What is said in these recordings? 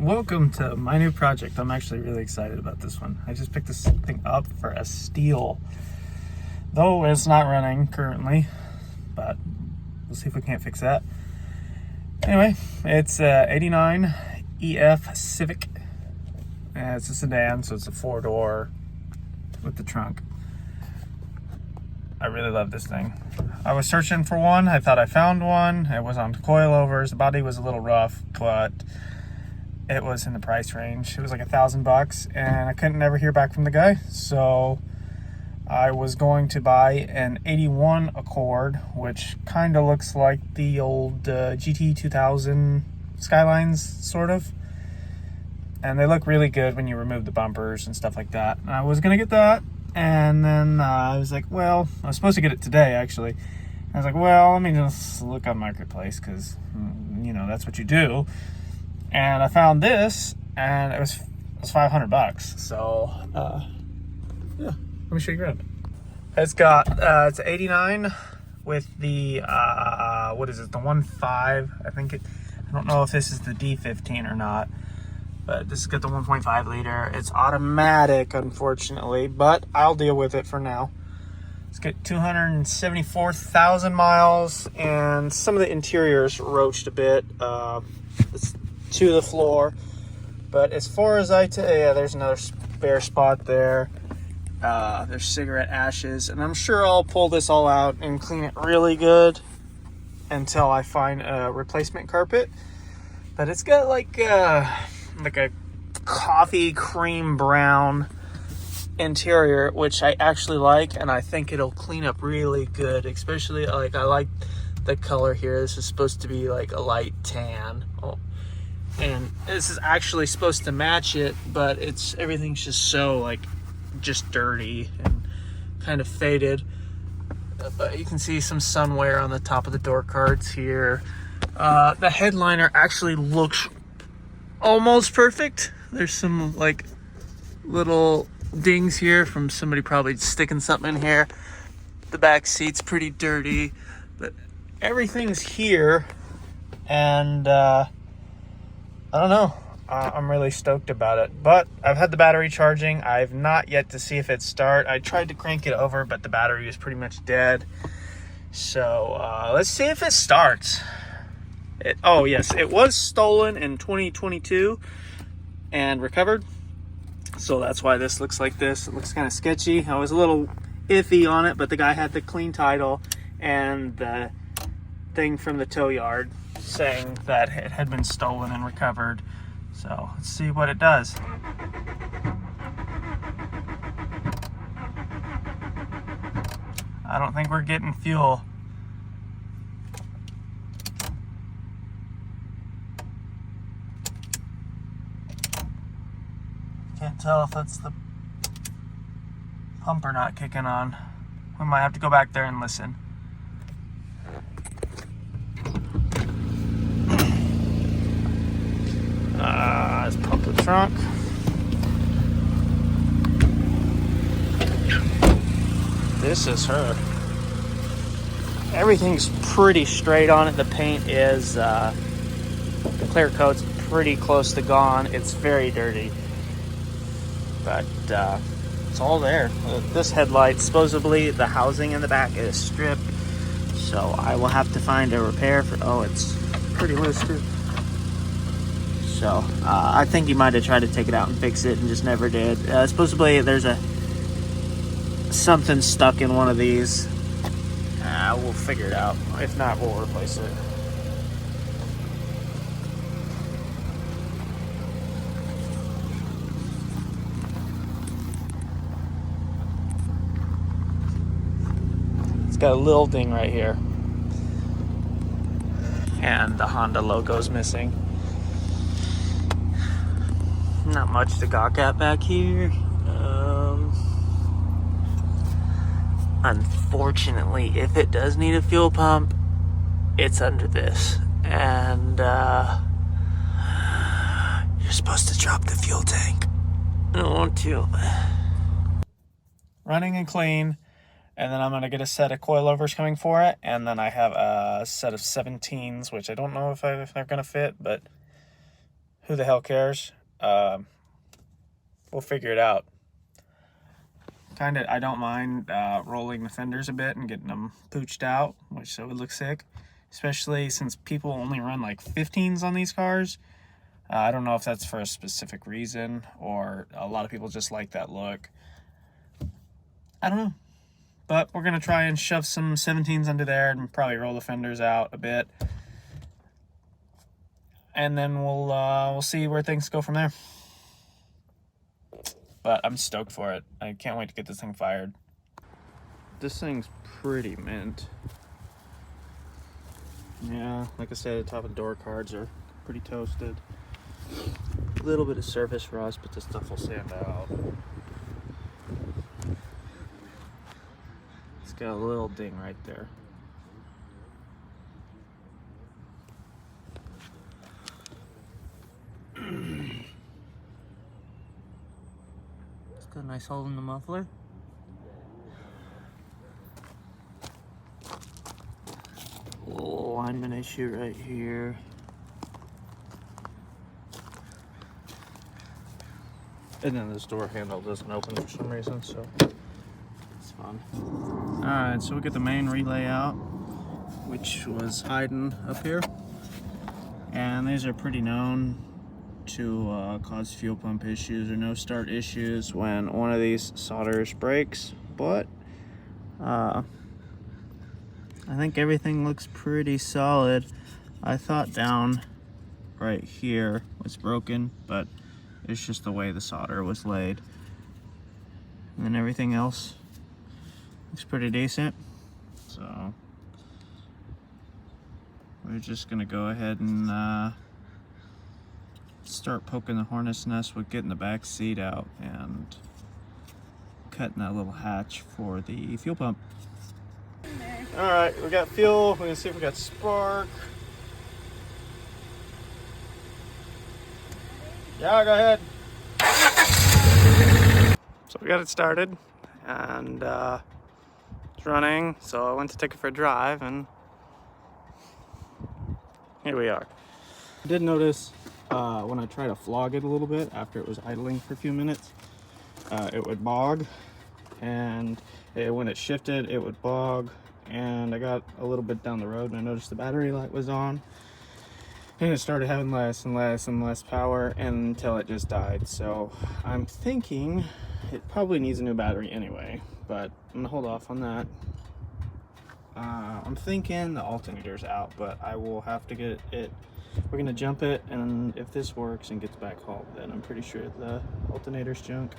Welcome to my new project. I'm actually really excited about this one. I just picked this thing up for a steal, though it's not running currently, but we'll see if we can't fix that. Anyway, it's a 89 EF Civic. It's a sedan, so it's a 4-door with the trunk. I really love this thing. I was searching for one. I thought I found one. It was on coilovers. The body was a little rough, but it was in the price range. It was like $1,000, and I couldn't never hear back from the guy. So I was going to buy an 81 Accord, which kind of looks like the old GT 2000 Skylines, sort of. And they look really good when you remove the bumpers and stuff like that. And I was gonna get that, and then I was like, well, I was supposed to get it today, actually. I was like, well, let me just look on Marketplace, because, you know, that's what you do. And I found this, and it was $500. So, yeah, let me show you around. It's got, it's 89 with the, what is it, the 1.5, I think it, I don't know if this is the D15 or not, but this has got the 1.5 liter. It's automatic, unfortunately, but I'll deal with it for now. It's got 274,000 miles, and some of the interior's roached a bit. It's to the floor, but as far as yeah, there's another spare spot there. There's cigarette ashes, and I'm sure I'll pull this all out and clean it really good until I find a replacement carpet. But it's got like a coffee cream brown interior, which I actually like, and I think it'll clean up really good. Especially like I like the color here. This is supposed to be like a light tan. And this is actually supposed to match it, but everything's just so like just dirty and kind of faded. But you can see some sun wear on the top of the door cards here. The headliner actually looks almost perfect. There's some like little dings here from somebody probably sticking something in here. The back seat's pretty dirty, but everything's here, and I don't know. I'm really stoked about it, but I've had the battery charging. I've not yet to see if it start. I tried to crank it over, but the battery was pretty much dead. So let's see if it starts. Oh yes, it was stolen in 2022 and recovered. So that's why this looks like this. It looks kind of sketchy. I was a little iffy on it, but the guy had the clean title and the thing from the tow yard saying that it had been stolen and recovered. So let's see what it does. I don't think we're getting fuel. Can't tell if that's the pump or not kicking on. We might have to go back there and listen. Let's pump the trunk. This is her. Everything's pretty straight on it. The paint is, the clear coat's pretty close to gone. It's very dirty, but it's all there. This headlight, supposedly the housing in the back is stripped, so I will have to find a repair for, oh, it's pretty loose too. So I think he might have tried to take it out and fix it and just never did. Supposedly there's something stuck in one of these. We'll figure it out. If not, we'll replace it. It's got a little ding right here, and the Honda logo's missing. Not much to gawk at back here. Unfortunately, if it does need a fuel pump, it's under this. And you're supposed to drop the fuel tank. I don't want to. Running and clean. And then I'm going to get a set of coilovers coming for it. And then I have a set of 17s, which I don't know if they're going to fit, but who the hell cares? We'll figure it out. I don't mind rolling the fenders a bit and getting them pooched out, which so it would look sick. Especially since people only run like 15s on these cars. I don't know if that's for a specific reason or a lot of people just like that look. I don't know. But we're going to try and shove some 17s under there and probably roll the fenders out a bit. And then we'll see where things go from there. But I'm stoked for it. I can't wait to get this thing fired. This thing's pretty mint. Yeah, like I said, the top of the door cards are pretty toasted. A little bit of surface rust, but the stuff will sand out. It's got a little ding right there. It's got a nice hole in the muffler. Little alignment issue right here. And then this door handle doesn't open for some reason, so it's fun. Alright, so we get the main relay out, which was hiding up here. And these are pretty known to cause fuel pump issues or no start issues when one of these solders breaks. But I think everything looks pretty solid. I thought down right here was broken, but it's just the way the solder was laid. And then everything else looks pretty decent. So we're just gonna go ahead and start poking the hornet's nest with getting the back seat out and cutting that little hatch for the fuel pump. Alright, we got fuel. We're gonna see if we got spark. Yeah, go ahead. So we got it started and it's running. So I went to take it for a drive and here we are. I did notice when I tried to flog it a little bit after it was idling for a few minutes, it would bog, and when it shifted, it would bog. And I got a little bit down the road and I noticed the battery light was on. And it started having less and less and less power until it just died. So I'm thinking it probably needs a new battery anyway, but I'm gonna hold off on that. I'm thinking the alternator's out, but I will have to get it. We're gonna jump it, and if this works and gets back home, then I'm pretty sure the alternator's junk.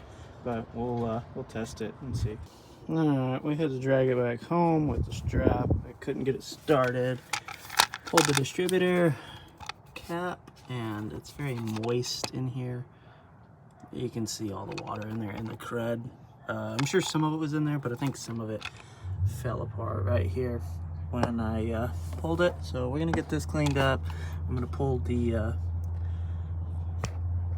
But we'll test it and see. Alright, we had to drag it back home with the strap. I couldn't get it started. Pulled the distributor cap, and it's very moist in here. You can see all the water in there and the crud. I'm sure some of it was in there, but I think some of it fell apart right here when I pulled it. So we're gonna get this cleaned up. I'm gonna pull the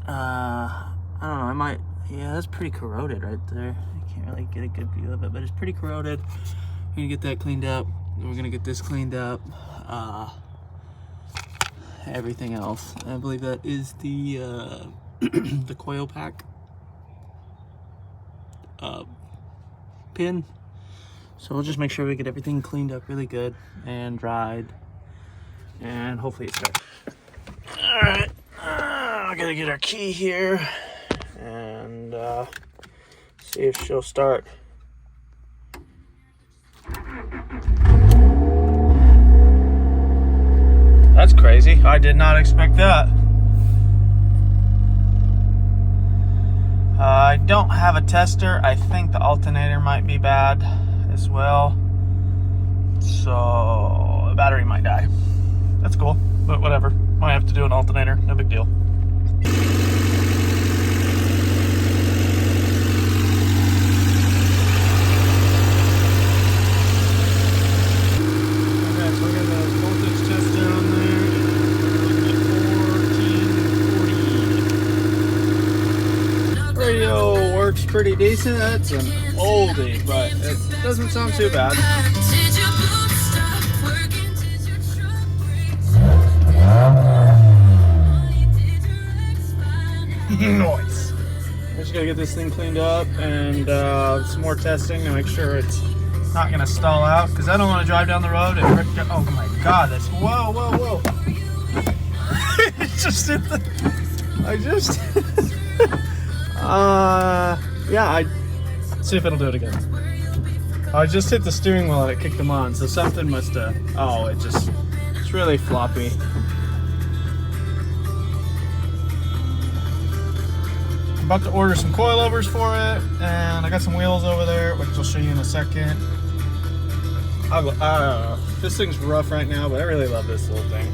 I don't know, I might, yeah, that's pretty corroded right there. I can't really get a good view of it, but it's pretty corroded. We're gonna get that cleaned up, and we're gonna get this cleaned up. Everything else, I believe that is the the coil pack pin. So we'll just make sure we get everything cleaned up really good and dried, and hopefully it starts. All right, I gotta get our key here and see if she'll start. That's crazy. I did not expect that. I don't have a tester. I think the alternator might be bad as well. So the battery might die. That's cool, but whatever. Might have to do an alternator. No big deal. Pretty decent. That's an oldie, but it doesn't sound too bad. Nice. I'm just gonna get this thing cleaned up and some more testing to make sure it's not gonna stall out, because I don't want to drive down the road and oh my god, that's whoa. It just hit the. I just. Yeah. See if it'll do it again. I just hit the steering wheel and it kicked them on, so something must have. Oh, it's really floppy. I'm about to order some coilovers for it, and I got some wheels over there, which I'll show you in a second. This thing's rough right now, but I really love this little thing.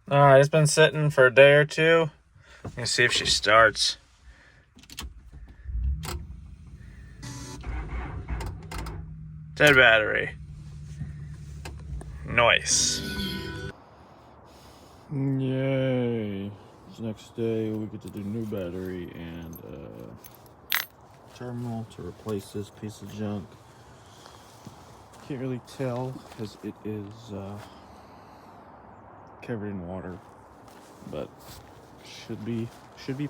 Alright, it's been sitting for a day or two. Let's see if she starts. Dead battery. Nice. Yay. It's next day, we get to do new battery and terminal to replace this piece of junk. Can't really tell because it is covered in water, but should be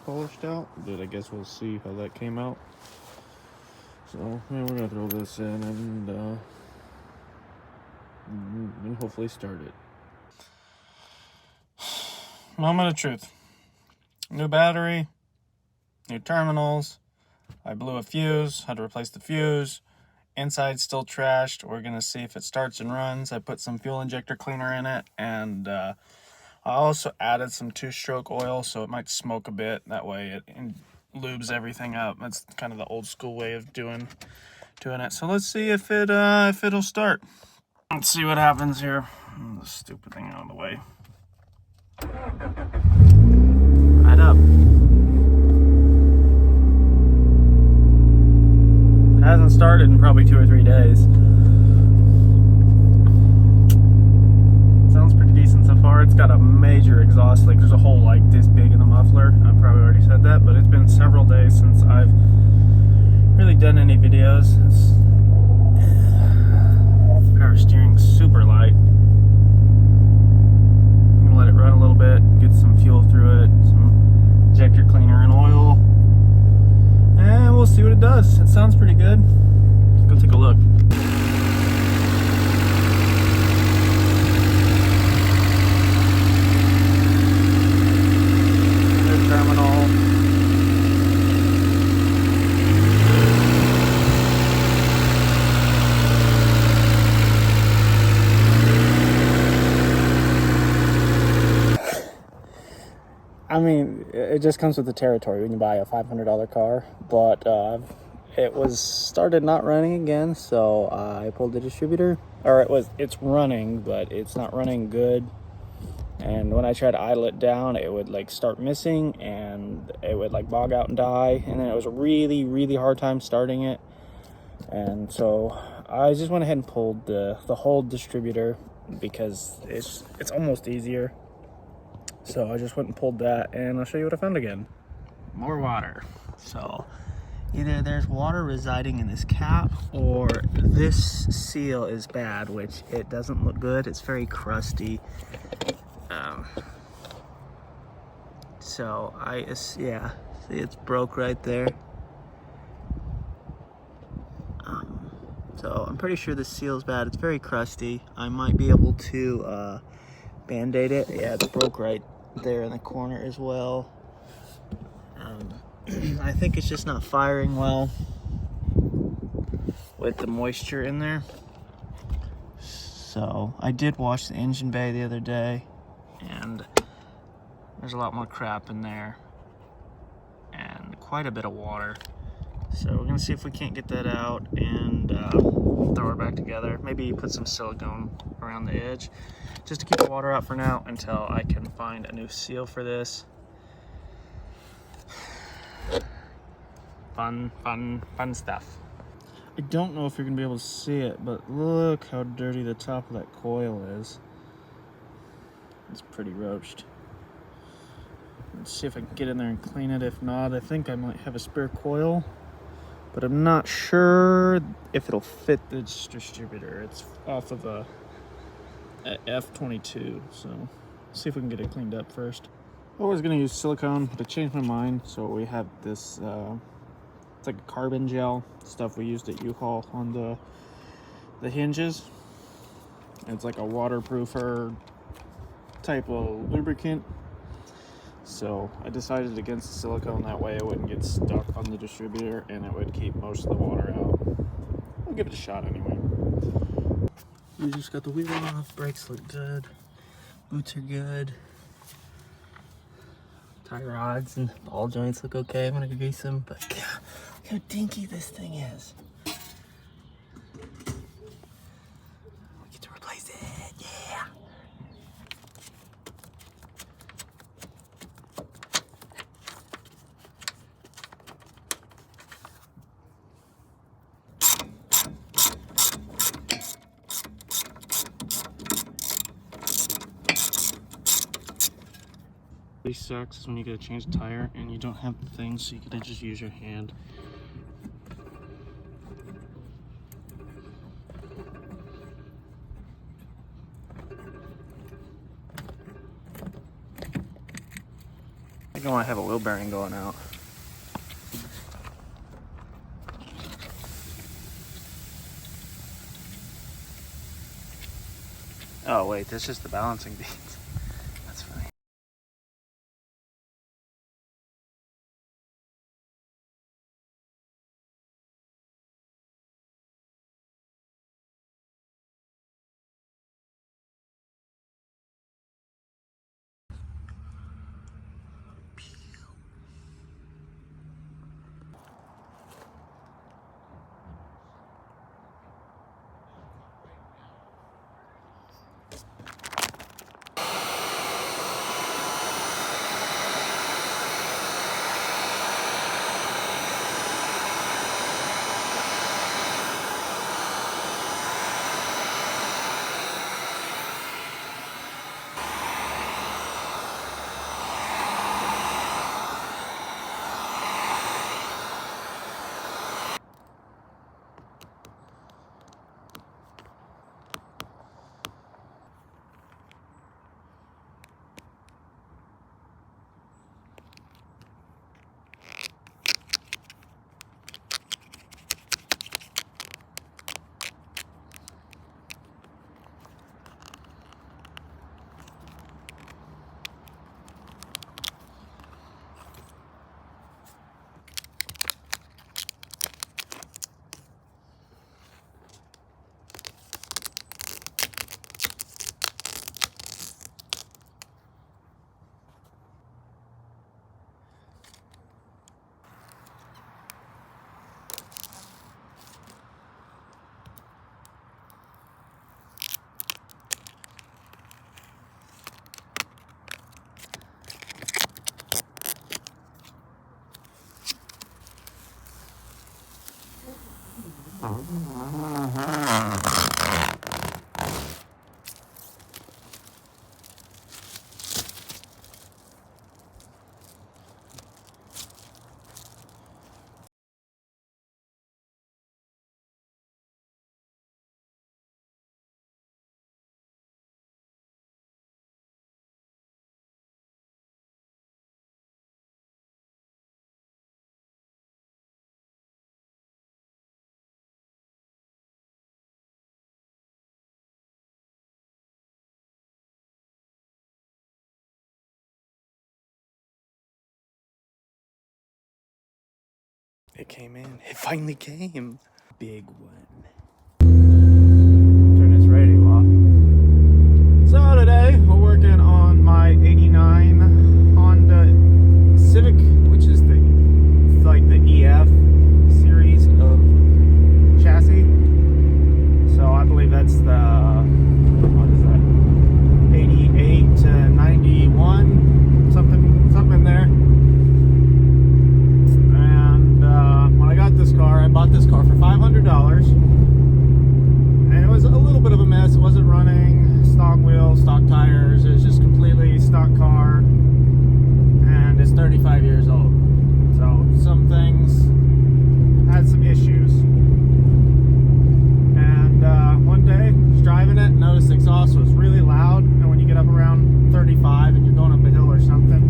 polished out. But I guess we'll see how that came out. So yeah, we're gonna throw this in and hopefully start it. Moment of truth. New battery, new terminals. I blew a fuse, had to replace the fuse. Inside still trashed. We're gonna see if it starts and runs. I put some fuel injector cleaner in it, and I also added some 2-stroke oil, so it might smoke a bit. That way it lubes everything up. That's kind of the old school way of doing it. So let's see if it'll start. Let's see what happens here. Move this stupid thing out of the way. Right up. Hasn't started in probably 2 or 3 days. Sounds pretty decent so far. It's got a major exhaust leak. There's a hole like this big in the muffler. I probably already said that, but it's been several days since I've really done any videos. Power steering's super light. I'm gonna let it run a little bit, get some fuel through it, some injector cleaner and oil. And we'll see what it does. It sounds pretty good. Let's go take a look. New terminal. I mean, it just comes with the territory when you buy a $500 car, but it was started not running again, so I pulled the distributor, or it's running, but it's not running good. And when I tried to idle it down, it would like start missing and it would like bog out and die, and then it was a really hard time starting it. And so I just went ahead and pulled the whole distributor because it's almost easier. So I just went and pulled that, and I'll show you what I found again. More water. So either there's water residing in this cap, or this seal is bad, which it doesn't look good. It's very crusty. So yeah, see, it's broke right there. So I'm pretty sure the seal's bad. It's very crusty. I might be able to band-aid it. Yeah, it's broke right there in the corner as well. I think it's just not firing well. with the moisture in there. So I did wash the engine bay the other day, and there's a lot more crap in there and quite a bit of water. So we're gonna see if we can't get that out and throw it back together. Maybe put some silicone around the edge just to keep the water out for now until I can find a new seal for this. Fun stuff. I don't know if you're gonna be able to see it, but look how dirty the top of that coil is. It's pretty roached. Let's see if I can get in there and clean it. If not, I think I might have a spare coil, but I'm not sure if it'll fit this distributor. It's off of a F22, so let's see if we can get it cleaned up first. I was gonna use silicone, but I changed my mind, so we have this it's like a carbon gel stuff we used at U-Haul on the hinges. It's like a waterproofer type of lubricant. So I decided against the silicone, that way it wouldn't get stuck on the distributor and it would keep most of the water out. We'll give it a shot anyway. We just got the wheel off, brakes look good, boots are good. Tie rods and ball joints look okay. I'm gonna grease them, but God, look how dinky this thing is. We get to replace it, yeah. Really sucks when you gotta change the tire and you don't have the thing, so you gotta just use your hand. I think I might have a wheel bearing going out. Oh wait, that's just the balancing beads. That's funny. It came in. It finally came. Big one. So today we're working on my '89 Honda Civic, which is like the EF series of chassis. So I believe that's the, what is that, 88 to 91, something in there. And when I got this car, I bought this car for $500, and it was a little bit of a mess. It wasn't running, stock wheels, stock tires. It was just completely stock car, and it's 35 years old. So some things had some issues. And one day, I was driving it, noticed the exhaust was really loud, and when you get up around 35 and you're going up a hill or something,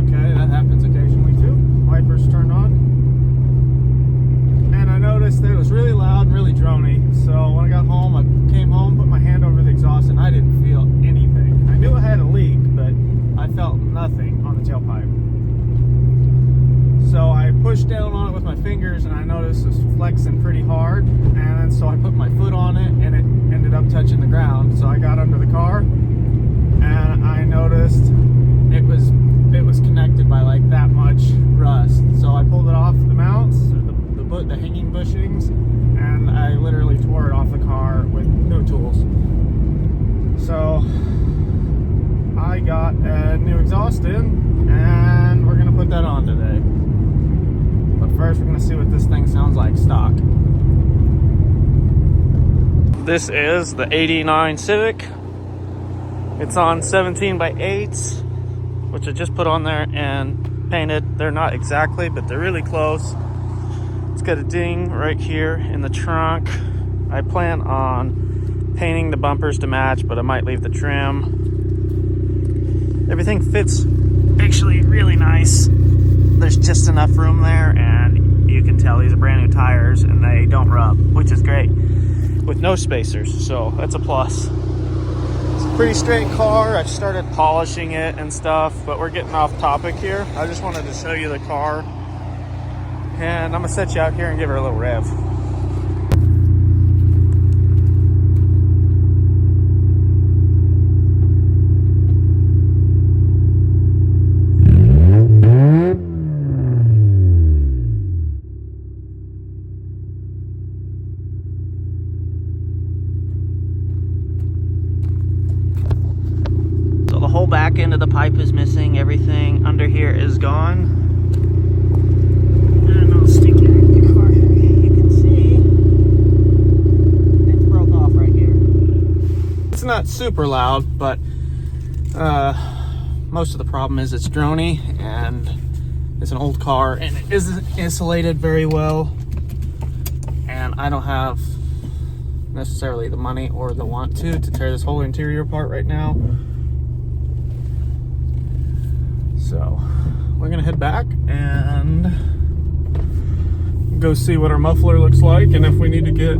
okay, that happens occasionally too. Wipers turned on, and I noticed that it was really loud and really drony. So when I got home, I came home, put my hand over the exhaust, and I didn't feel anything. I knew I had a leak, but I felt nothing on the tailpipe. So I pushed down on it with my fingers, and I noticed it was flexing pretty hard. And then so I put my foot on it, and it ended up touching the ground. So I got under the car, and I noticed it was connected by like that much rust. So I pulled it off the mounts, the hanging bushings, and I literally tore it off the car with no tools. So I got a new exhaust in, and we're gonna put that on today. But first, we're gonna see what this thing sounds like stock. This is the '89 Civic. It's on 17x8s, which I just put on there and painted. They're not exactly, but they're really close. It's got a ding right here in the trunk. I plan on painting the bumpers to match, but I might leave the trim. Everything fits actually really nice. There's just enough room there, and you can tell these are brand new tires and they don't rub, which is great, with no spacers, so that's a plus. It's a pretty straight car. I've started polishing it and stuff, but we're getting off topic here. I just wanted to show you the car, and I'm gonna set you out here and give her a little rev. So the whole back end of the pipe is missing. Everything under here is gone. And I'll stick it in the car here. You can see it's broke off right here. It's not super loud, but most of the problem is it's drony, and it's an old car, and it isn't insulated very well, and I don't have necessarily the money or the want to tear this whole interior apart right now. So we're gonna head back and go see what our muffler looks like, and if we need to get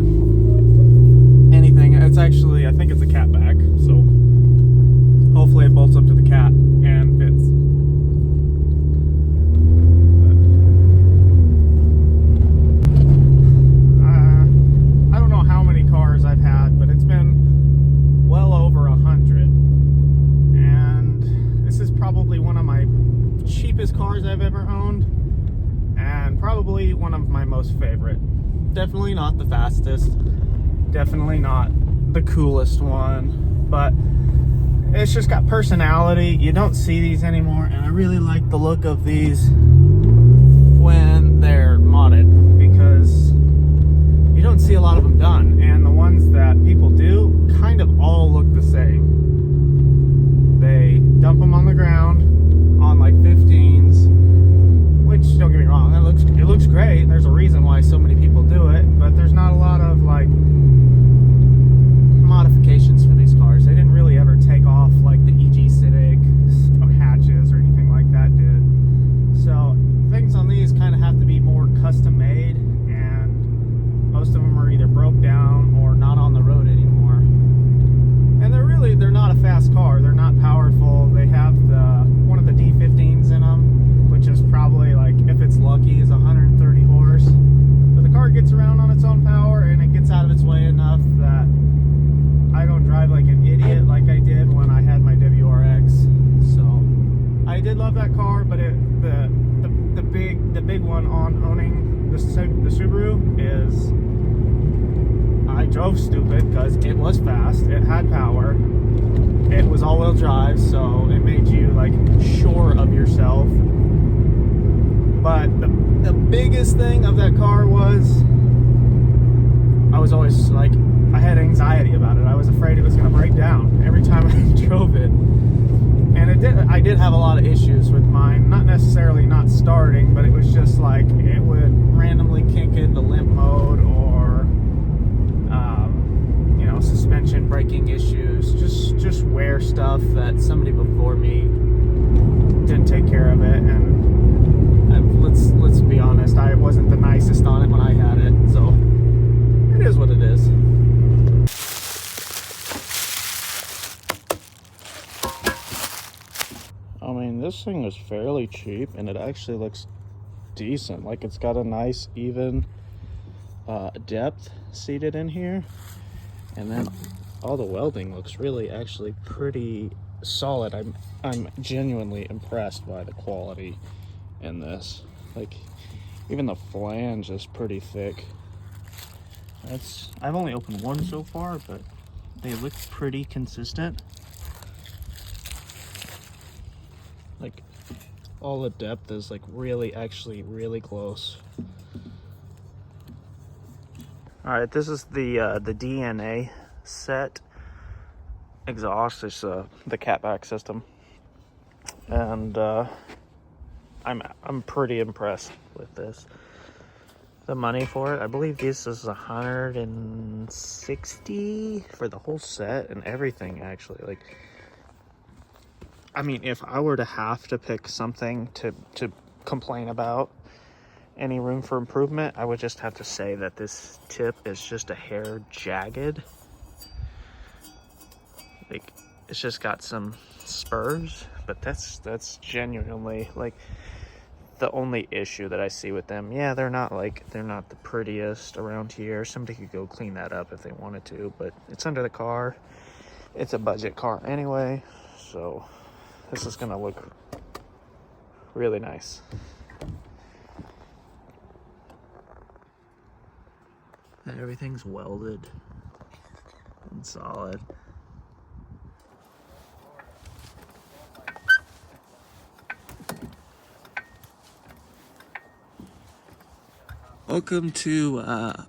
anything. It's actually, I think it's a cat back, so hopefully it bolts up to the cat and fits. I don't know how many cars I've had, but it's been well over 100, and this is probably one of my cheapest cars I've ever owned, and probably one of my most favorite. Definitely not the fastest, definitely not the coolest one, but it's just got personality. You don't see these anymore, and I really like the look of these when they're modded, because you don't see a lot of them done, and the ones that people do kind of all look the same. They dump them on the ground on like 15s, which, don't get me wrong, it looks great. There's a reason why so many people do it, but there's not a lot of like modifications for these cars. They didn't really ever take off like the EG Civic hatches or anything like that did. So things on these kind of have to be more custom made, and most of them are either broke down or not on the road anymore. And they're not a fast car. They're not powerful. They have one of the D15s in them, which is probably, like, if it's lucky, is 130 horse. But the car is I drove stupid because it was fast, it had power, it was all-wheel drive, so it made you like sure of yourself. But the biggest thing of that car was I was always like, I had anxiety about it. I was afraid it was going to break down every time I drove it. And it did. I did have a lot of issues with mine, not necessarily not starting, but it was just like it would randomly kick into limp mode, or you know, suspension braking issues, just wear stuff that somebody before me didn't take care of it. And let's be honest, I wasn't the nicest on it when I had it, so it is what it is. I mean, this thing is fairly cheap, and it actually looks decent. Like, it's got a nice even depth seated in here, and then all the welding looks really actually pretty solid. I'm genuinely impressed by the quality in this. Like, even the flange is pretty thick. I've only opened one so far, but they look pretty consistent. Like, all the depth is like really close. All right, this is the DNA set exhaust. It's the catback system, and I'm pretty impressed with this. The money for it, I believe this is $160 for the whole set and everything. Actually, like, I mean, if I were to have to pick something to complain about, any room for improvement, I would just have to say that this tip is just a hair jagged. Like, it's just got some spurs, but that's genuinely like the only issue that I see with them. Yeah, they're not the prettiest around here. Somebody could go clean that up if they wanted to, but it's under the car. It's a budget car anyway, so this is gonna look really nice. And everything's welded and solid. Welcome to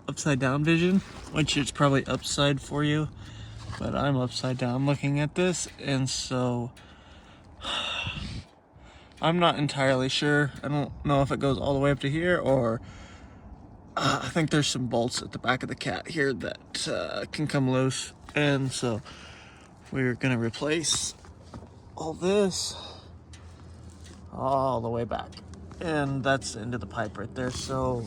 upside down vision, which is probably upside for you, but I'm upside down looking at this, and so I'm not entirely sure. I don't know if it goes all the way up to here, or I think there's some bolts at the back of the cat here that can come loose, and so we're gonna replace all this all the way back, and that's the end of the pipe right there. So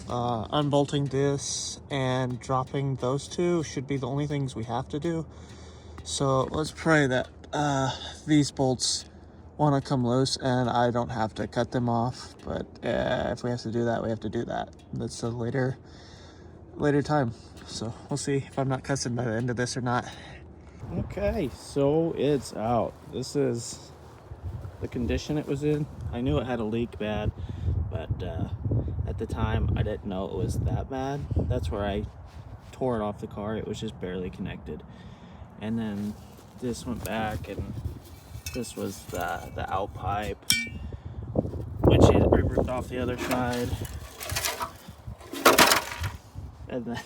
unbolting this and dropping those two should be the only things we have to do. So let's pray that these bolts want to come loose and I don't have to cut them off, but if we have to do that, we have to do that. That's a later time, so we'll see if I'm not cussing by the end of this or not. Okay, so it's out. This is the condition it was in. I knew it had a leak bad, but at the time I didn't know it was that bad. That's where I tore it off the car. It was just barely connected, and then this went back, and this was the out pipe, which it ripped off the other side, and then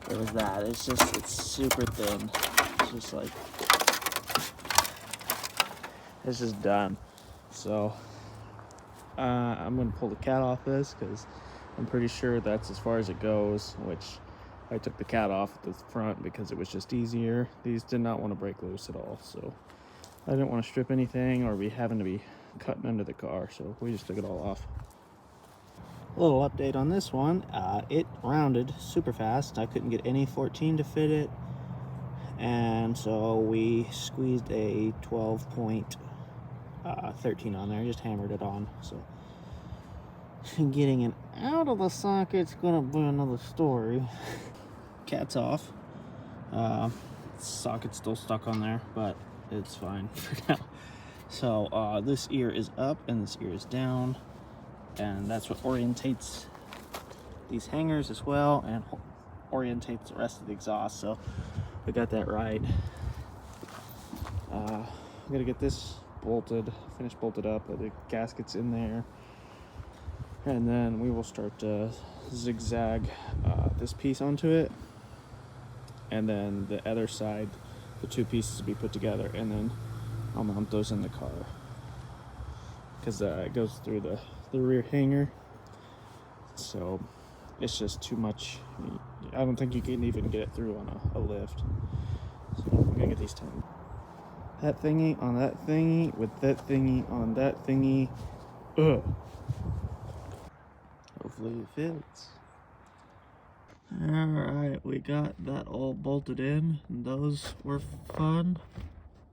there was that. It's super thin. It's just like, it's just done. So I'm gonna pull the cat off this because I'm pretty sure that's as far as it goes, which I took the cat off at the front because it was just easier. These did not want to break loose at all, so I didn't want to strip anything or be having to be cutting under the car, so we just took it all off. A little update on this one. It rounded super fast. I couldn't get any 14 to fit it, and so we squeezed a 12.13 on there, just hammered it on. So getting it out of the socket's gonna be another story. Cat's off. Socket's still stuck on there, but it's fine for now. So this ear is up and this ear is down, and that's what orientates these hangers as well and orientates the rest of the exhaust. So we got that right. I'm gonna get this finished bolted up. The gasket's in there, and then we will start to zigzag this piece onto it, and then the other side, the two pieces will be put together, and then I'll mount those in the car because it goes through the rear hanger. So it's just too much. I don't think you can even get it through on a lift. So I'm gonna get these tightened. That thingy on that thingy with that thingy on that thingy. Ugh. Hopefully it fits. Alright, we got that all bolted in. Those were fun.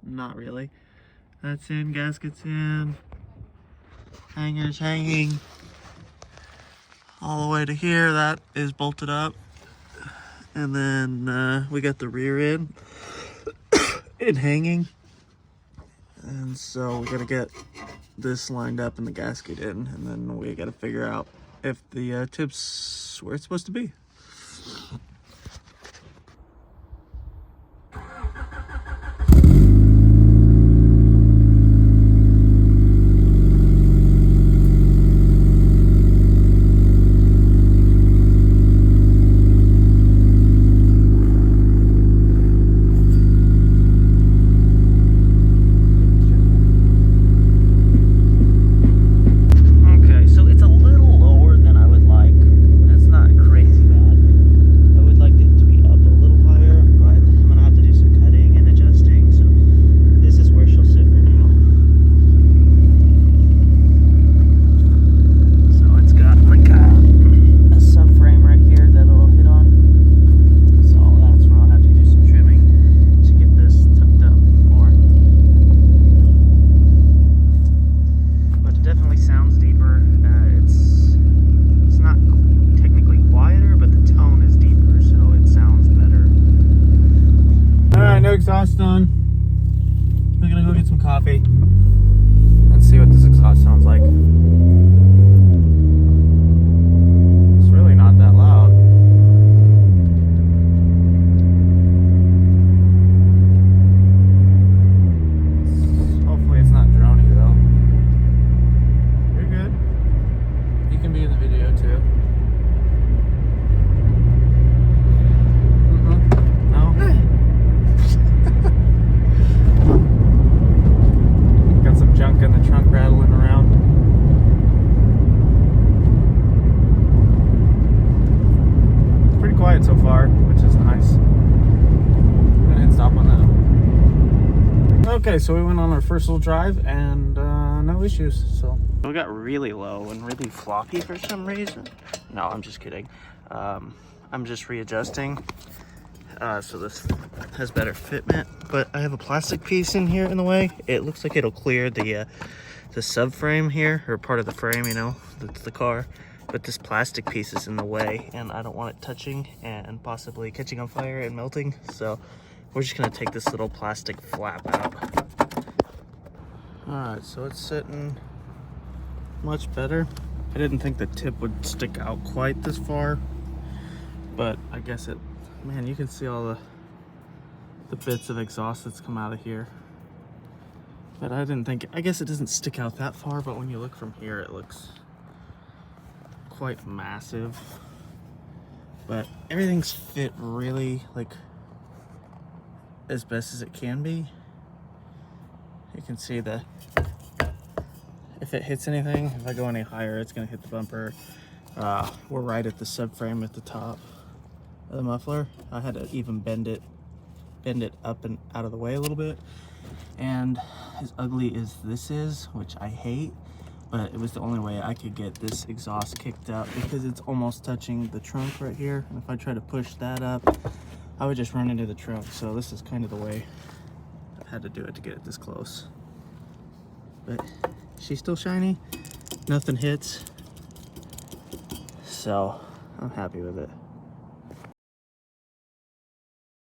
Not really. That's in, gaskets in, hangers hanging. All the way to here, that is bolted up. And then we got the rear end in hanging. And so we gotta get this lined up and the gasket in, and then we gotta figure out if the tip's where it's supposed to be. Exhaust on. We're gonna go get some coffee and see what this exhaust sounds like. It's really not that loud. Hopefully it's not drony though. You're good. You can be in the video too. Junk in the trunk rattling around. It's pretty quiet so far, which is nice. I'm gonna hit stop on that. Okay, so we went on our first little drive and no issues. So we got really low and really floppy for some reason. No, I'm just kidding. I'm just readjusting. So this has better fitment, but I have a plastic piece in here in the way. It looks like it'll clear the subframe here, or part of the frame, you know, that's the car. But this plastic piece is in the way, and I don't want it touching and possibly catching on fire and melting. So we're just gonna take this little plastic flap out. All right, so it's sitting much better. I didn't think the tip would stick out quite this far, but I guess it. Man, you can see all the bits of exhaust that's come out of here. But I didn't think, I guess it doesn't stick out that far, but when you look from here, it looks quite massive. But everything's fit really, like, as best as it can be. You can see if it hits anything, if I go any higher, it's gonna hit the bumper. We're right at the subframe at the top of the muffler. I had to even bend it up and out of the way a little bit. And as ugly as this is, which I hate, but it was the only way I could get this exhaust kicked up because it's almost touching the trunk right here. And if I try to push that up, I would just run into the trunk. So this is kind of the way I've had to do it to get it this close. But she's still shiny, nothing hits, so I'm happy with it.